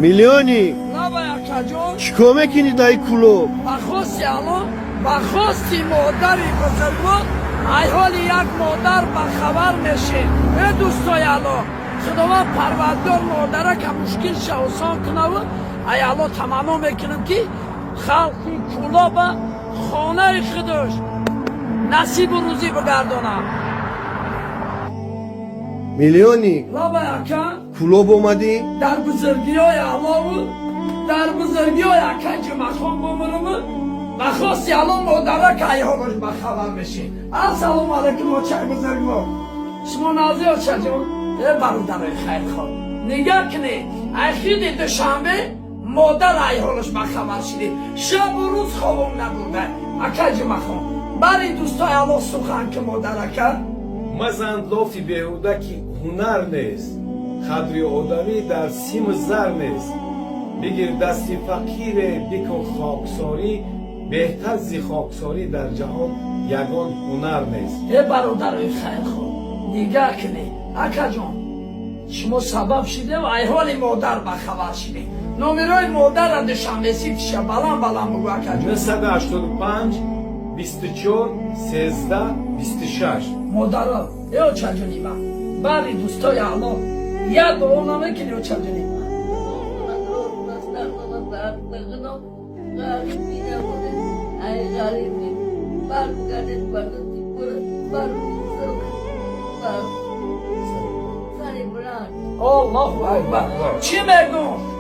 میلیونی نباید کجون چیکار میکنی دای کلوب؟ بخواستی الان بخواستی مادری بزرگوار ای حال یک مادر بخبر میشه ای دوستای الان خداوند پروردگار مادره که مشکل شوسان کنه و ای الان تمنا میکنم که خلقی کلوب خانه خودش نصیب و روزی بگردانم. میلیونی لابا یکن کلوب اومدی؟ در بزرگی های الله بود در بزرگی های اکنج مخوام بمرم بخواستی الان مادره که ای حالش بخبر میشی. السلام علیکم و چای بزرگوار شما نازی ها چه جون؟ ای برادرای خیر خواه نگه کنی ای خیلی دوشنبه مادر ای حالش بخبر شدی شب و روز خوابم نبوده اکنج مخوام برای دوستای الله سخن که مادره کرد مазанд лофи беҳуда ки ҳунар нест қадри одамӣ дар симу зар нест бигир дасти фақире бикун хоксорӣ беҳтар зи хоксорӣ дар ҷаҳон ягон ҳунар нест. ای برادرای خیرخواه نگاه کنی اکا جان شما سبب شده و ای حال مادر بخبر شده نومرای مادر را دوشنبه تیشه بلند بگو اکا جان 985 24 13 26 مادر را ای چه جانی من بری دوستای الله یه دعا نمیکنی او چه جانی من الله اکبر چی میگم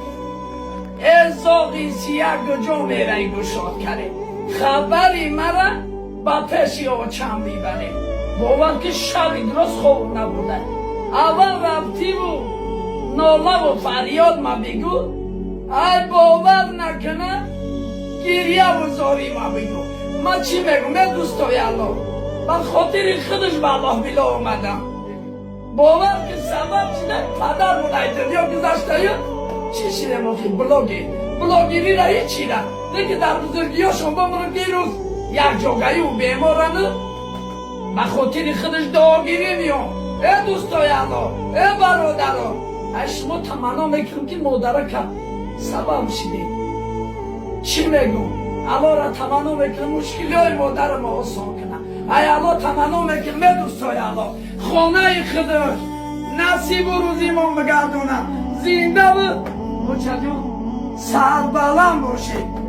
ازاقی سیاه جو میره گوشاد کرده خبری مرا با پیشی او چند بیبره باور که شبی درست خوب نبوده اول رفتی و ناله و فریاد ما بگو ای باور نکنه گریه و زاری ما بگو ما چی میگم ای دوستای الله من خاطر خودش به الله بلا اومدم باور که سبب شده پدر بودایده یا گذاشته یا چی شده موقعی بلاگیری را هیچی را دیگه در بزرگی ها شما بمونم که روز یک جاگهی و بیمارنه به خاطر خودش دعاگیری میام ای دوستای الله ای برادران ای شما تمنا میکنم که مادره که سبب شده چی میگم الله را تمنا میکنم مشکلی های مادر ما آسان کنه ای الله تمنا میکنم ای دوستای الله خانه خودش نصیب و روزی ما بگردونه زنده و چجور سربلند باشه